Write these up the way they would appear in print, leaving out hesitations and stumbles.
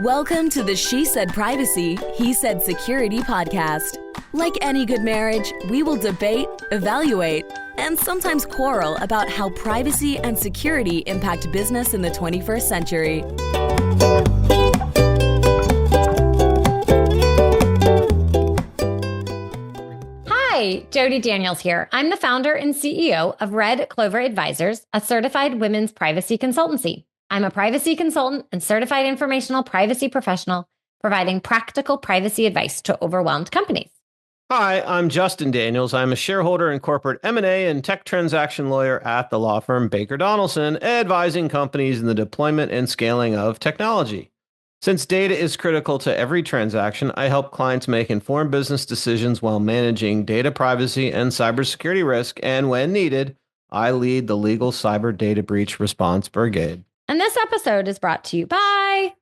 Welcome to the She Said Privacy, He Said Security podcast. Like any good marriage, we will debate, evaluate, and sometimes quarrel about how privacy and security impact business in the 21st century. Hi, Jody Daniels here. I'm the founder and CEO of Red Clover Advisors, a certified women's privacy consultancy. I'm a privacy consultant and certified informational privacy professional, providing practical privacy advice to overwhelmed companies. Hi, I'm Justin Daniels. I'm a shareholder and corporate M&A and tech transaction lawyer at the law firm Baker Donaldson, advising companies in the deployment and scaling of technology. Since data is critical to every transaction, I help clients make informed business decisions while managing data privacy and cybersecurity risk, and when needed, I lead the legal cyber data breach response brigade. And this episode is brought to you by...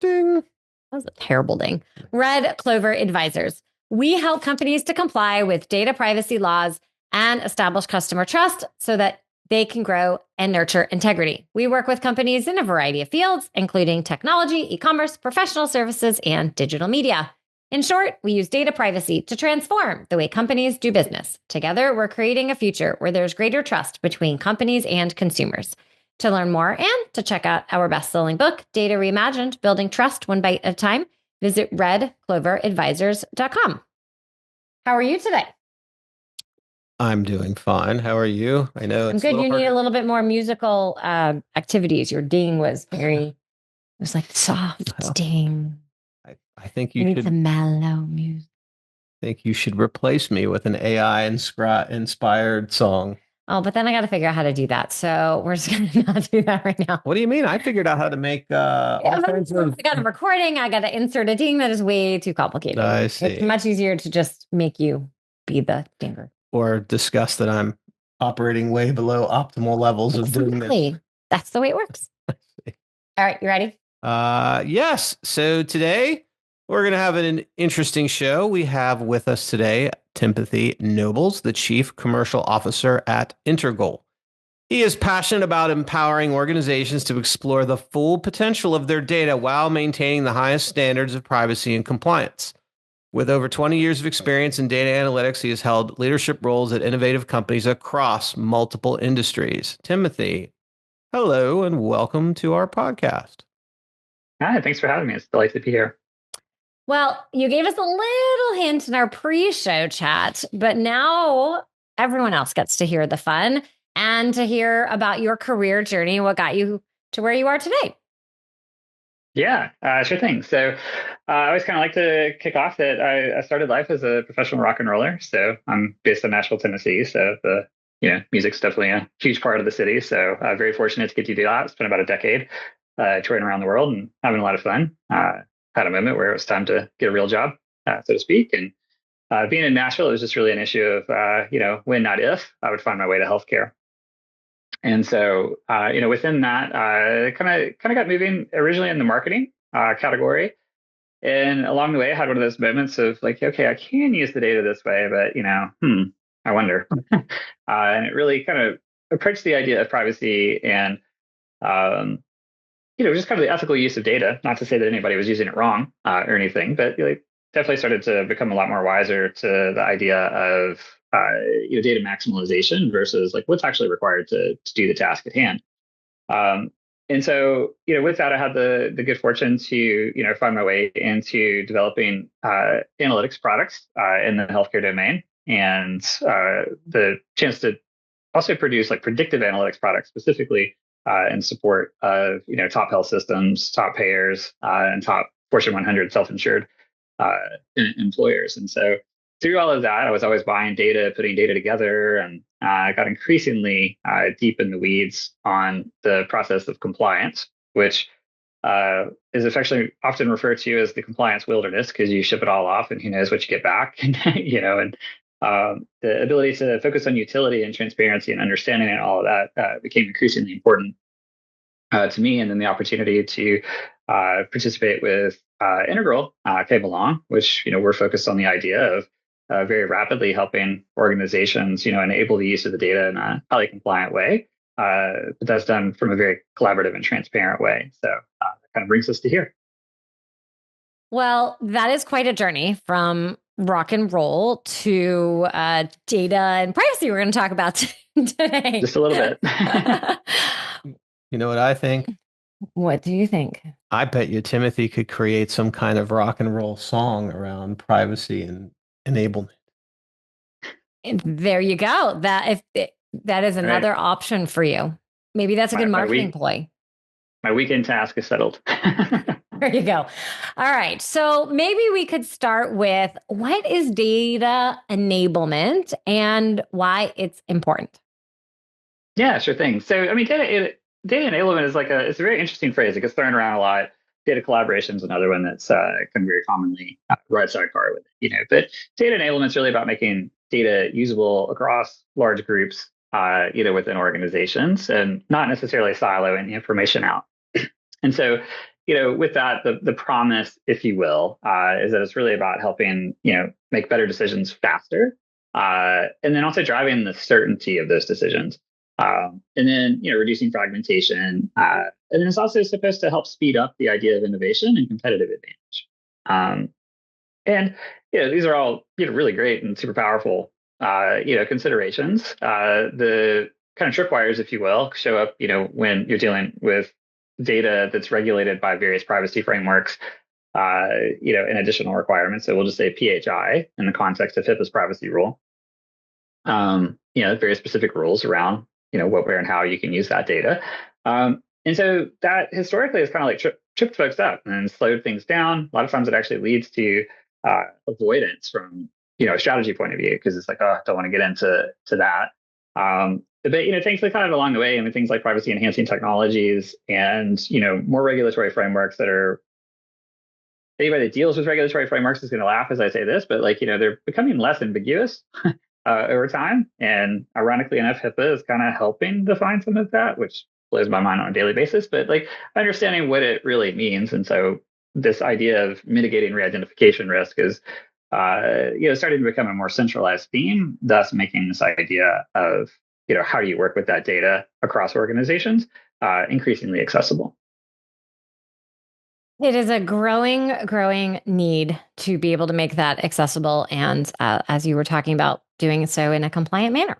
Ding. That was a terrible ding. Red Clover Advisors. We help companies to comply with data privacy laws and establish customer trust so that they can grow and nurture integrity. We work with companies in a variety of fields, including technology, e-commerce, professional services, and digital media. In short, we use data privacy to transform the way companies do business. Together, we're creating a future where there's greater trust between companies and consumers. To learn more and to check out our best-selling book, Data Reimagined, Building Trust One Bite at a Time, visit redcloveradvisors.com. How are you today? I'm doing fine. How are you? I know I'm it's good. a You little need a hard. little bit more musical activities. Your ding was it was like soft Well, ding. I think You you need should some mellow music. replace me with an AI inspired song. Oh, but then I got to figure out how to do that. So we're just going to not do that right now. What do you mean? I figured out how to make all kinds of... I got a recording. I got to insert a ding that is way too complicated. I see. It's much easier to just make you be the dinger. Or discuss that I'm operating way below optimal levels of doing this. Exactly. That's the way it works. All right. You ready? Yes. So today we're going to have an interesting show. We have with us today Timothy Nobles, the Chief Commercial Officer at Integral. He is passionate about empowering organizations to explore the full potential of their data while maintaining the highest standards of privacy and compliance. With over 20 years of experience in data analytics, he has held leadership roles at innovative companies across multiple industries. Timothy, hello and welcome to our podcast. Hi, thanks for having me. It's a delight to be here. Well, you gave us a little hint in our pre-show chat, but now everyone else gets to hear the fun and to hear about your career journey, what got you to where you are today. Yeah, sure thing. So I always kind of like to kick off that I started life as a professional rock and roller. So I'm based in Nashville, Tennessee. So the music's definitely a huge part of the city. So I'm very fortunate to get to do that. Spent about a decade touring around the world and having a lot of fun. Had a moment where it was time to get a real job, so to speak. And being in Nashville, it was just really an issue of, when, not if, I would find my way to healthcare. And so, within that, kind of got moving originally in the marketing category. And along the way, I had one of those moments of like, okay, I can use the data this way, but, I wonder. And it really kind of approached the idea of privacy and, just kind of the ethical use of data. Not to say that anybody was using it wrong or anything, but definitely started to become a lot more wiser to the idea of data maximalization versus like what's actually required to do the task at hand. And so, with that, I had the good fortune to, find my way into developing analytics products in the healthcare domain, and the chance to also produce like predictive analytics products specifically in support of, top health systems, top payers, and top Fortune 100 self-insured employers. And so through all of that, I was always buying data, putting data together, and I got increasingly deep in the weeds on the process of compliance, which is affectionately often referred to as the compliance wilderness, because you ship it all off and who knows what you get back, and the ability to focus on utility and transparency and understanding and all of that became increasingly important to me. And then the opportunity to participate with Integral came along, which, we're focused on the idea of very rapidly helping organizations, enable the use of the data in a highly compliant way. But that's done from a very collaborative and transparent way. So that kind of brings us to here. Well, that is quite a journey from rock and roll to data and privacy we're going to talk about today. Just a little bit. You know what I think? What do you think? I bet you Timothy could create some kind of rock and roll song around privacy and enablement. And there you go. That is All right. another option for you. Maybe that's a good marketing ploy. My weekend task is settled. There you go. All right. So maybe we could start with what is data enablement and why it's important? Yeah, sure thing. So, I mean, data enablement is it's a very interesting phrase. It gets thrown around a lot. Data collaboration is another one that's kind of very commonly right sidecar with it, But data enablement is really about making data usable across large groups, within organizations, and not necessarily siloing the information out. And so, with that, the promise, if you will, is that it's really about helping, make better decisions faster, and then also driving the certainty of those decisions. And then, reducing fragmentation. And then it's also supposed to help speed up the idea of innovation and competitive advantage. And these are all really great and super powerful considerations. The kind of tripwires, if you will, show up when you're dealing with data that's regulated by various privacy frameworks, and additional requirements. So we'll just say PHI in the context of HIPAA's privacy rule. Very specific rules around what, where, and how you can use that data. And so that historically has kind of like tripped folks up and slowed things down. A lot of times it actually leads to avoidance from a strategy point of view, because it's like, oh, I don't want to get into that. But things like kind of along the way, things like privacy enhancing technologies and more regulatory frameworks that are, anybody that deals with regulatory frameworks is going to laugh as I say this, but they're becoming less ambiguous over time. And ironically enough, HIPAA is kind of helping define some of that, which blows my mind on a daily basis. But understanding what it really means, and so this idea of mitigating re-identification risk is starting to become a more centralized theme, thus making this idea of how do you work with that data across organizations increasingly accessible. It is a growing need to be able to make that accessible, and as you were talking about, doing so in a compliant manner.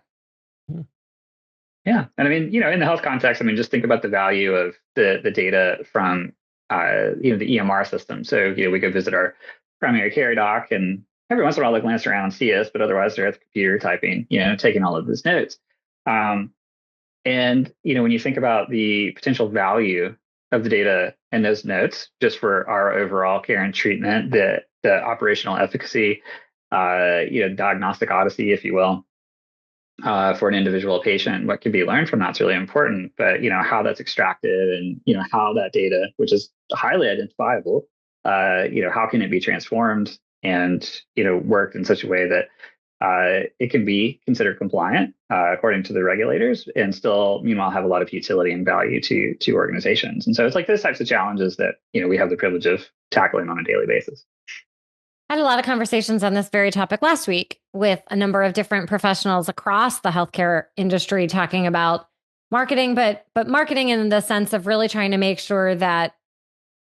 Yeah, and in the health context, just think about the value of the data from the EMR system. So we go visit our primary care doc, and every once in a while they glance around and see us, but otherwise they're at the computer typing, taking all of those notes. And when you think about the potential value of the data and those notes, just for our overall care and treatment, the operational efficacy, diagnostic odyssey, if you will, for an individual patient, what can be learned from that's really important. But how that's extracted, and how that data, which is highly identifiable, how can it be transformed and worked in such a way that it can be considered compliant according to the regulators, and still meanwhile have a lot of utility and value to organizations. And so it's like those types of challenges that we have the privilege of tackling on a daily basis. I had a lot of conversations on this very topic last week with a number of different professionals across the healthcare industry talking about marketing, but marketing in the sense of really trying to make sure that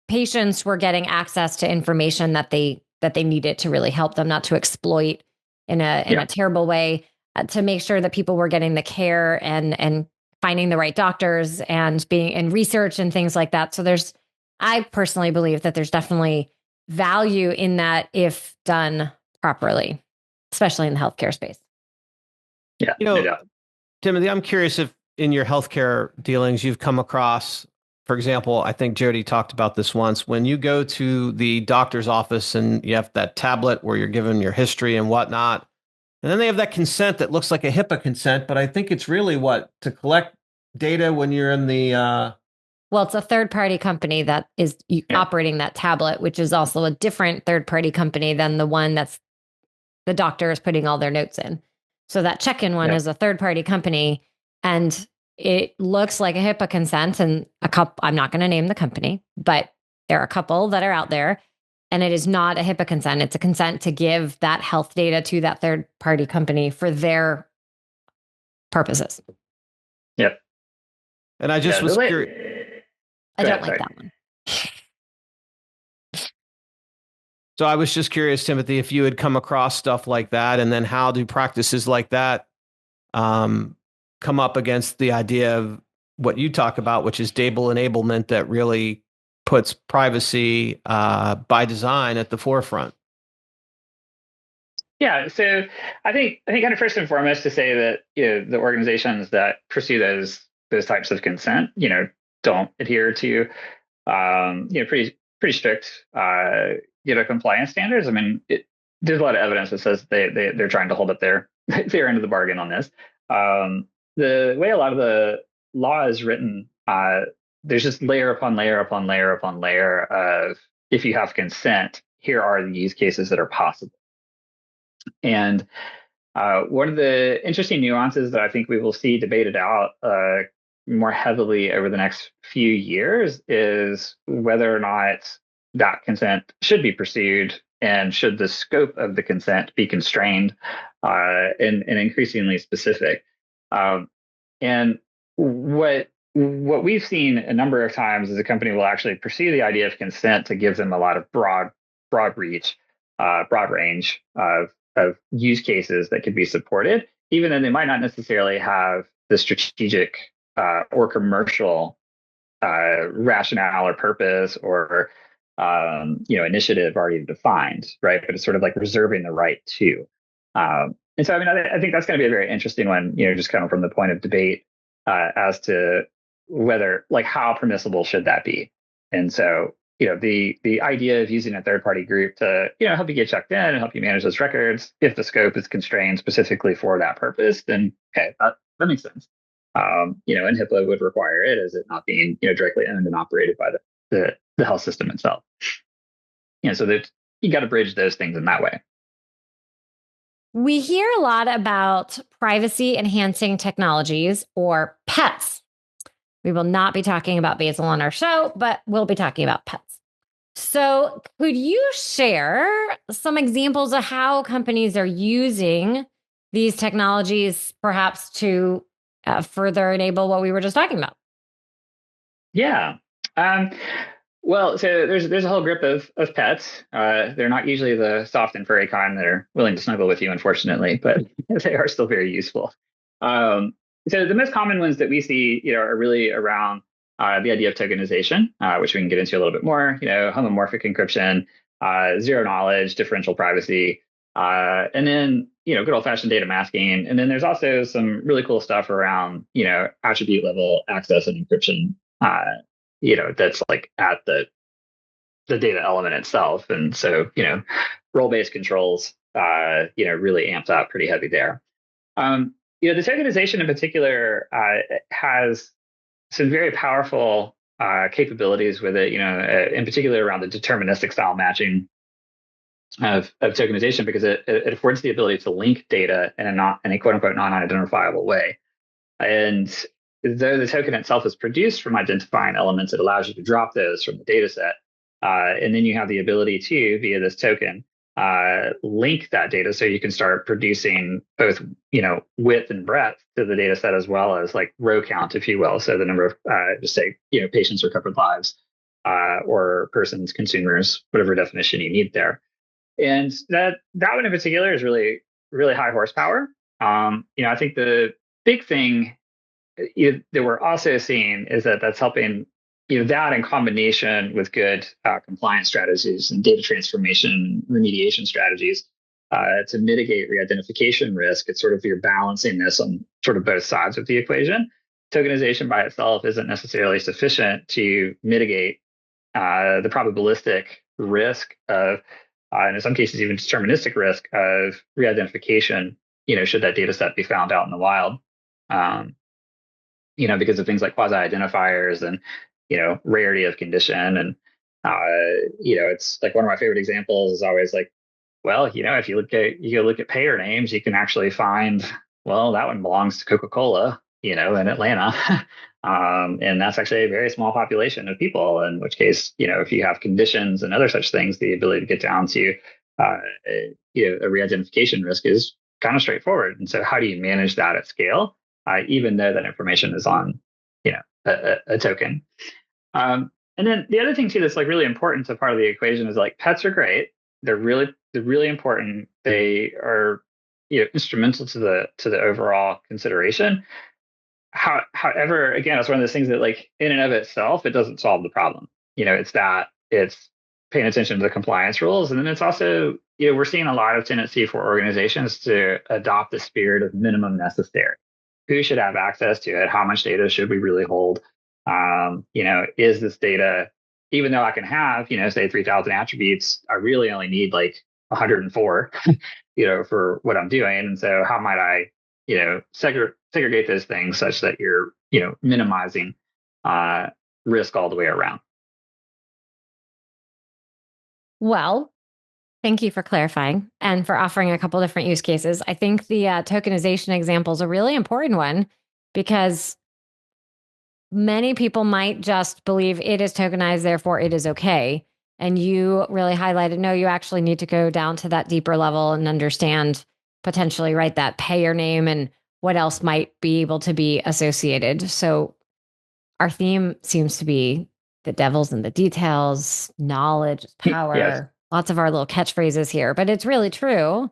patients were getting access to information that they needed to really help them, not to exploit in a terrible way, to make sure that people were getting the care and finding the right doctors and being in research and things like that. So I personally believe that there's definitely value in that if done properly, especially in the healthcare space. Yeah. Timothy, I'm curious if in your healthcare dealings you've come across, for example, I think Jody talked about this once, when you go to the doctor's office and you have that tablet where you're given your history and whatnot, and then they have that consent that looks like a HIPAA consent, but I think it's really to collect data when you're in the... Well, it's a third-party company that is operating that tablet, which is also a different third-party company than the one that's the doctor is putting all their notes in. So that check-in one is a third-party company, and it looks like a HIPAA consent, and I'm not going to name the company, but there are a couple that are out there, and it is not a HIPAA consent. It's a consent to give that health data to that third-party company for their purposes. Yep. And I just was curious. I don't like that one. So I was just curious, Timothy, if you had come across stuff like that, and then how do practices like that come up against the idea of what you talk about, which is data enablement that really puts privacy by design at the forefront? Yeah, so I think kind of first and foremost to say that the organizations that pursue those types of consent, don't adhere to pretty strict compliance standards. I mean, there's a lot of evidence that says they're trying to hold up their their end of the bargain on this. The way a lot of the law is written, there's just layer upon layer upon layer upon layer of, if you have consent, here are the use cases that are possible. And one of the interesting nuances that I think we will see debated out more heavily over the next few years is whether or not that consent should be pursued, and should the scope of the consent be constrained and increasingly specific. And what we've seen a number of times is a company will actually pursue the idea of consent to give them a lot of broad reach, broad range of use cases that could be supported, even though they might not necessarily have the strategic or commercial rationale or purpose or initiative already defined, right? But it's sort of like reserving the right to. And so, I mean, I think that's going to be a very interesting one, just kind of from the point of debate as to whether, like, how permissible should that be? And so, the idea of using a third party group to, help you get checked in and help you manage those records, if the scope is constrained specifically for that purpose, then okay, that makes sense. And HIPAA would require it, as it not being, directly owned and operated by the health system itself. So that you got to bridge those things in that way. We hear a lot about privacy enhancing technologies, or pets. We will not be talking about basil on our show, but we'll be talking about pets. So could you share some examples of how companies are using these technologies, perhaps to further enable what we were just talking about? Yeah. Well, so there's a whole group of pets. They're not usually the soft and furry kind that are willing to snuggle with you, unfortunately, but they are still very useful. So the most common ones that we see, are really around the idea of tokenization, which we can get into a little bit more. Homomorphic encryption, zero knowledge, differential privacy, and then good old-fashioned data masking. And then there's also some really cool stuff around attribute level access and encryption. That's like at the data element itself. And so, role-based controls, really amped up pretty heavy there. The tokenization in particular has some very powerful capabilities with it, in particular around the deterministic style matching of tokenization, because it affords the ability to link data in a quote unquote non-identifiable way. And though the token itself is produced from identifying elements, it allows you to drop those from the data set. And then you have the ability to, via this token, link that data so you can start producing both, width and breadth to the data set, as well as like row count, if you will. So the number of, just say, patients or covered lives, or persons, consumers, whatever definition you need there. And that one in particular is really, really high horsepower. I think the big thing that we're also seeing is that that's helping, that in combination with good compliance strategies and data transformation remediation strategies to mitigate re-identification risk. It's sort of, you're balancing this on sort of both sides of the equation. Tokenization by itself isn't necessarily sufficient to mitigate the probabilistic risk of, and in some cases even deterministic risk of re-identification, should that data set be found out in the wild. Because of things like quasi-identifiers and, rarity of condition. And, it's like one of my favorite examples is always like, well, if you look at payer names, you can actually find, well, that one belongs to Coca-Cola, in Atlanta. And that's actually a very small population of people, in which case, if you have conditions and other such things, the ability to get down to, a re-identification risk is kind of straightforward. And so how do you manage that at scale? Even though that information is on, a token. And then the other thing too that's like really important to part of the equation is, like, pets are great, they're really important. They are, instrumental to the overall consideration. However, again, it's one of those things that, like, in and of itself, it doesn't solve the problem. It's paying attention to the compliance rules, and then it's also, we're seeing a lot of tendency for organizations to adopt the spirit of minimum necessary. Who should have access to it? How much data should we really hold? Is this data, even though I can have, say 3,000 attributes, I really only need like 104, for what I'm doing. And so how might I, segregate those things such that you're, minimizing risk all the way around? Well, thank you for clarifying and for offering a couple different use cases. I think the tokenization example is a really important one because many people might just believe it is tokenized, therefore it is okay. And you really highlighted, no, you actually need to go down to that deeper level and understand potentially, right, that payer name and what else might be able to be associated. So our theme seems to be the devil's in the details, knowledge is power. Yes. Lots of our little catchphrases here, but it's really true.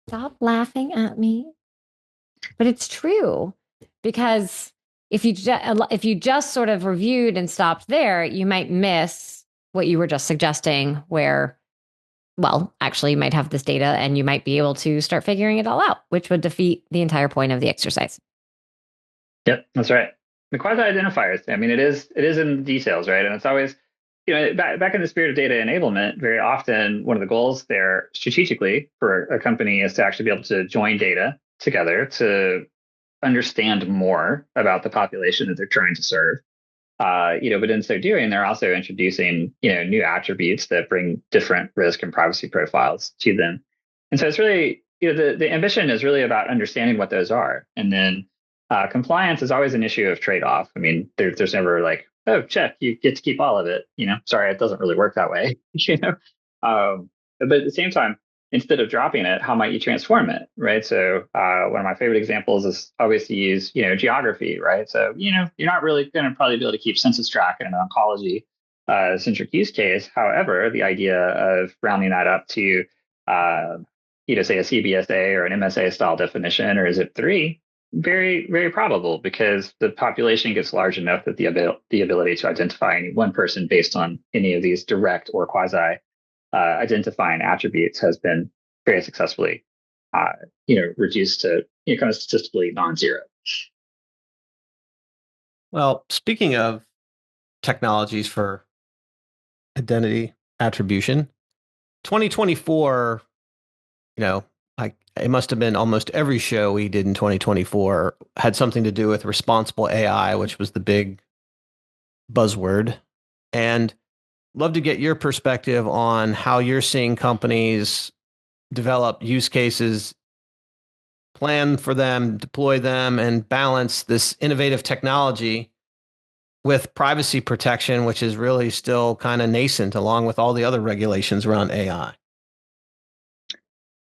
Stop laughing at me. But it's true because if you just sort of reviewed and stopped there, you might miss what you were just suggesting, where, well, actually you might have this data and you might be able to start figuring it all out, which would defeat the entire point of the exercise. Yep, that's right. The quasi-identifiers, I mean, it is in the details, right? And it's always, back in the spirit of data enablement, very often one of the goals there strategically for a company is to actually be able to join data together to understand more about the population that they're trying to serve. But in so doing, they're also introducing, new attributes that bring different risk and privacy profiles to them. And so it's really, the ambition is really about understanding what those are. And then compliance is always an issue of trade-off. I mean, there's never like, oh, check, you get to keep all of it. Sorry, it doesn't really work that way. But at the same time, instead of dropping it, how might you transform it, right? So one of my favorite examples is always to use, geography, right? So, you're not really going to probably be able to keep census track in an oncology centric use case. However, the idea of rounding that up to, say a CBSA or an MSA style definition or a ZIP3, very, very probable, because the population gets large enough that the ability to identify any one person based on any of these direct or quasi identifying attributes has been very successfully, reduced to kind of statistically non-zero. Well, speaking of technologies for identity attribution, 2024, it must have been almost every show we did in 2024 had something to do with responsible AI, which was the big buzzword. And love to get your perspective on how you're seeing companies develop use cases, plan for them, deploy them, and balance this innovative technology with privacy protection, which is really still kind of nascent, along with all the other regulations around AI.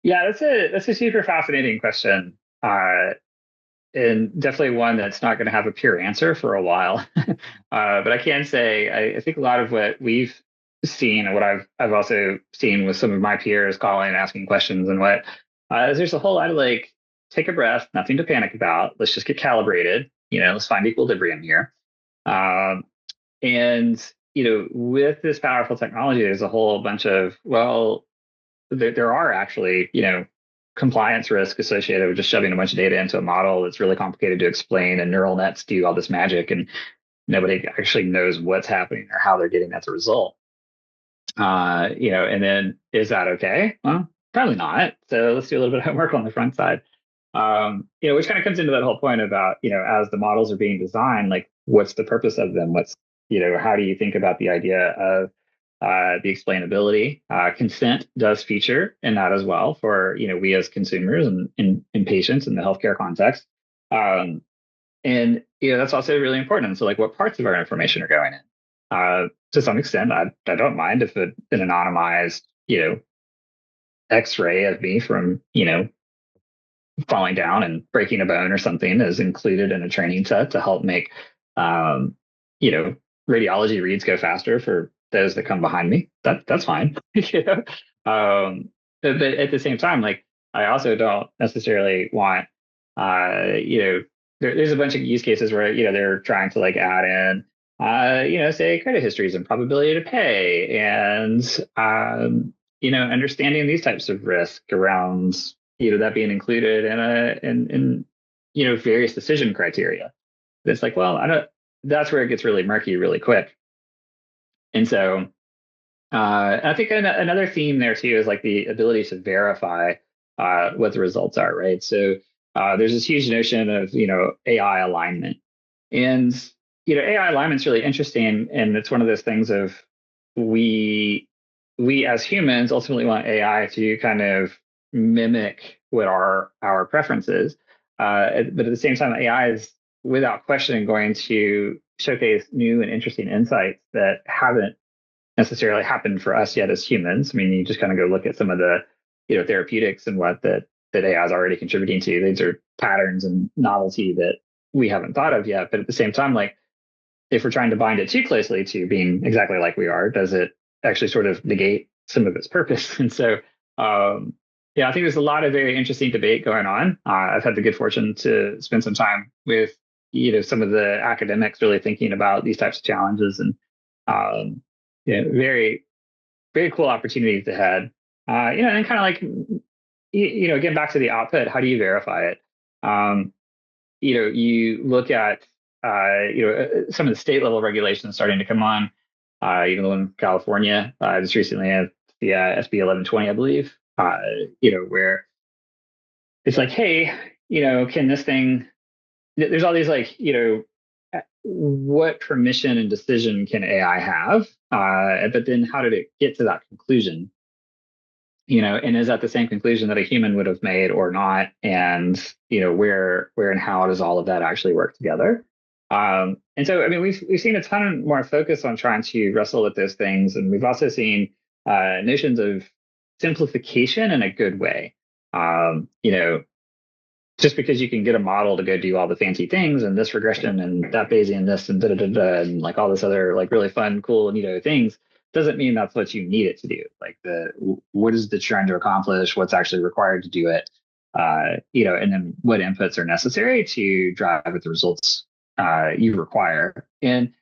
Yeah, that's a super fascinating question, and definitely one that's not going to have a pure answer for a while. But I can say I think a lot of what we've seen and what I've also seen with some of my peers calling and asking questions and what is there's a whole lot of like, take a breath, nothing to panic about. Let's just get calibrated. Let's find equilibrium here. And with this powerful technology, there's a whole bunch of, well, there are actually, compliance risk associated with just shoving a bunch of data into a model that's really complicated to explain, and neural nets do all this magic and nobody actually knows what's happening or how they're getting as a result. And then is that okay? Well, probably not. So let's do a little bit of homework on the front side. Which kind of comes into that whole point about, as the models are being designed, like, what's the purpose of them? How do you think about the idea of the explainability? Consent does feature in that as well for, we as consumers and patients in the healthcare context. And that's also really important. So, like, what parts of our information are going in? To some extent, I don't mind if an anonymized, X-ray of me from, falling down and breaking a bone or something is included in a training set to help make, radiology reads go faster for those that come behind me. That's fine. but at the same time, like I also don't necessarily want, there's a bunch of use cases where they're trying to like add in, say credit histories and probability to pay, and understanding these types of risk around that being included in various decision criteria. It's like, well, I don't. That's where it gets really murky really quick. And so I think another theme there too is like the ability to verify what the results are, right? So there's this huge notion of AI alignment, and AI alignment's really interesting, and it's one of those things of we as humans ultimately want AI to kind of mimic what our preferences, but at the same time, AI is without question going to showcase new and interesting insights that haven't necessarily happened for us yet as humans. I mean, you just kind of go look at some of the therapeutics and what that AI is already contributing to. These are patterns and novelty that we haven't thought of yet. But at the same time, like if we're trying to bind it too closely to being exactly like we are, does it actually sort of negate some of its purpose? And so, I think there's a lot of very interesting debate going on. I've had the good fortune to spend some time with some of the academics really thinking about these types of challenges, and very, very cool opportunities ahead. And kind of like, getting back to the output, how do you verify it? You look at, some of the state level regulations starting to come on, even the one in California, just recently had the SB 1120, I believe, where it's like, hey, can this thing, there's all these like, what permission and decision can AI have? But then how did it get to that conclusion? And is that the same conclusion that a human would have made or not? And, where and how does all of that actually work together? And so, I mean, we've seen a ton more focus on trying to wrestle with those things. And we've also seen notions of simplification in a good way. Just because you can get a model to go do all the fancy things and this regression and that Bayesian this and and like all this other like really fun, cool, things, doesn't mean that's what you need it to do. Like what is the trying to accomplish? What's actually required to do it? And then what inputs are necessary to drive at the results you require. And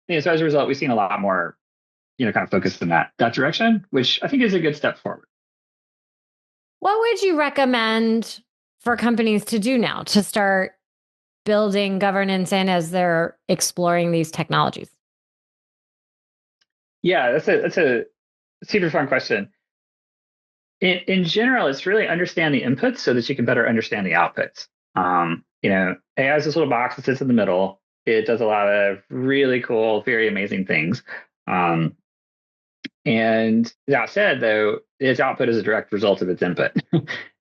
so as a result, we've seen a lot more, kind of focused in that direction, which I think is a good step forward. What would you recommend for companies to do now to start building governance in as they're exploring these technologies? Yeah, that's a super fun question. In general, it's really understand the inputs so that you can better understand the outputs. AI is this little box that sits in the middle. It does a lot of really cool, very amazing things. And that said, though, its output is a direct result of its input.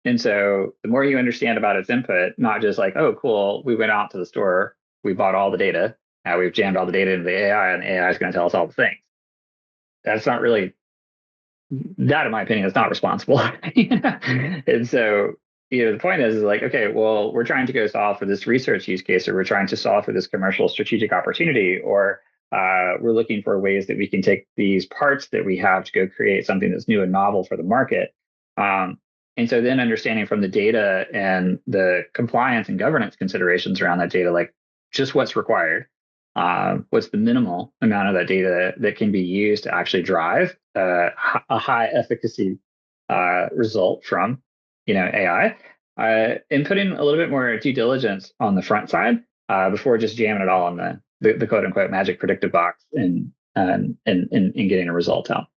And so the more you understand about its input, not just like, oh, cool, we went out to the store, we bought all the data, now we've jammed all the data into the AI, and the AI is going to tell us all the things. That's not really, that in my opinion, is not responsible. And so, the point is like, okay, well, we're trying to go solve for this research use case, or we're trying to solve for this commercial strategic opportunity, or we're looking for ways that we can take these parts that we have to go create something that's new and novel for the market. And so then understanding from the data and the compliance and governance considerations around that data, like just what's required, what's the minimal amount of that data that can be used to actually drive a high efficacy result from, AI, and putting a little bit more due diligence on the front side before just jamming it all on the quote unquote magic predictive box and getting a result out.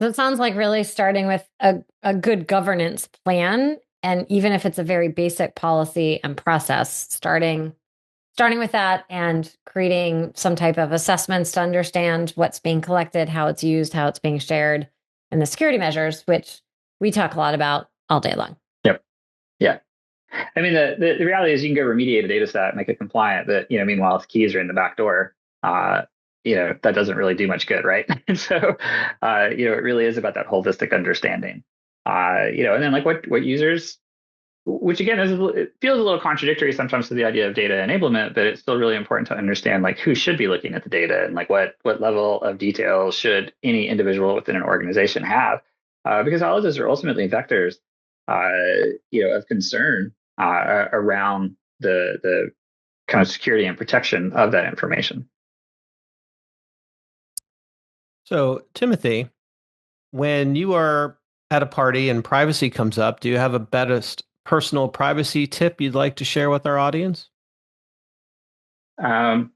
So it sounds like really starting with a good governance plan. And even if it's a very basic policy and process, starting with that and creating some type of assessments to understand what's being collected, how it's used, how it's being shared, and the security measures, which we talk a lot about all day long. Yep. Yeah. I mean, the reality is you can go remediate a data set, make it compliant, but, meanwhile, if the keys are in the back door, that doesn't really do much good, right? And so, it really is about that holistic understanding, and then like what users, which again it feels a little contradictory sometimes to the idea of data enablement, but it's still really important to understand like who should be looking at the data and like what level of detail should any individual within an organization have. because all of those are ultimately vectors, of concern around the kind of security and protection of that information. So, Timothy, when you are at a party and privacy comes up, do you have a best personal privacy tip you'd like to share with our audience?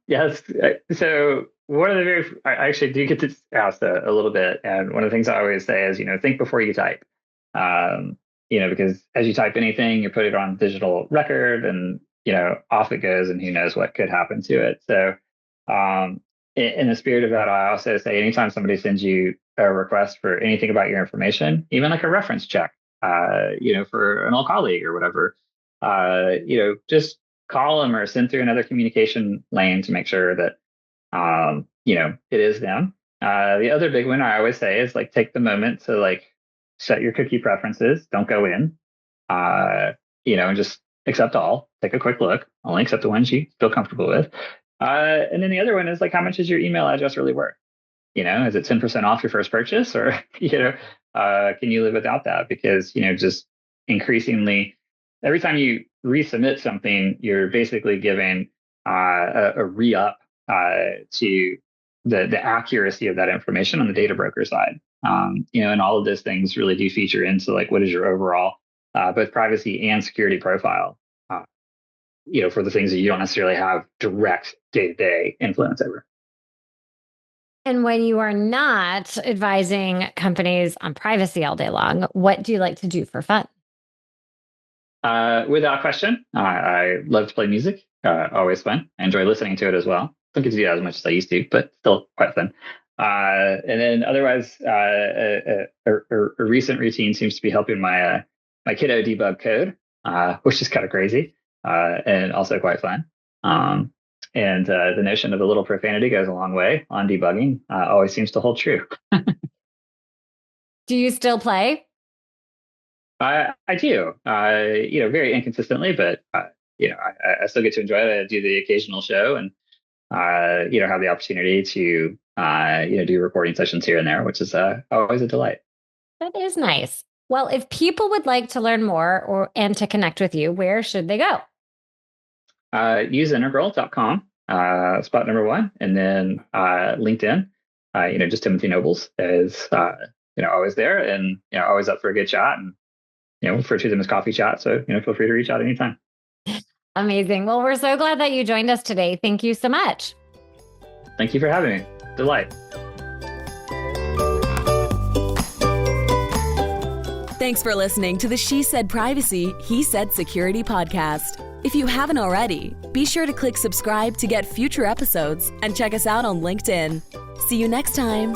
Yes. So one of the I actually do get this asked a little bit, and one of the things I always say is, think before you type. Because as you type anything, you put it on digital record, and off it goes, and who knows what could happen to it. So, in the spirit of that, I also say anytime somebody sends you a request for anything about your information, even like a reference check, for an old colleague or whatever, just call them or send through another communication lane to make sure that, it is them. The other big one I always say is like, take the moment to like set your cookie preferences. Don't go in, and just accept all, take a quick look, only accept the ones you feel comfortable with. And then the other one is like, how much is your email address really worth? Is it 10% off your first purchase, or, can you live without that? Because, just increasingly, every time you resubmit something, you're basically giving a re-up to the accuracy of that information on the data broker side. And all of those things really do feature into like, what is your overall both privacy and security profile, for the things that you don't necessarily have direct day-to-day influence over. And when you are not advising companies on privacy all day long, what do you like to do for fun? Without question, I love to play music. Always fun. I enjoy listening to it as well. Don't get to do that as much as I used to, but still quite fun. And then otherwise, a recent routine seems to be helping my kiddo debug code, which is kind of crazy and also quite fun. And the notion of a little profanity goes a long way on debugging. Always seems to hold true. Do you still play? I do, very inconsistently, but I still get to enjoy it. I do the occasional show, and have the opportunity to do recording sessions here and there, which is always a delight. That is nice. Well, if people would like to learn more and to connect with you, where should they go? Use integral.com, spot number one, and then LinkedIn. Just Timothy Nobles is always there, and always up for a good chat, and refer to them as coffee chat. So feel free to reach out anytime. Amazing. Well, we're so glad that you joined us today. Thank you so much. Thank you for having me. Delight. Thanks for listening to the She Said Privacy, He Said Security podcast. If you haven't already, be sure to click subscribe to get future episodes and check us out on LinkedIn. See you next time.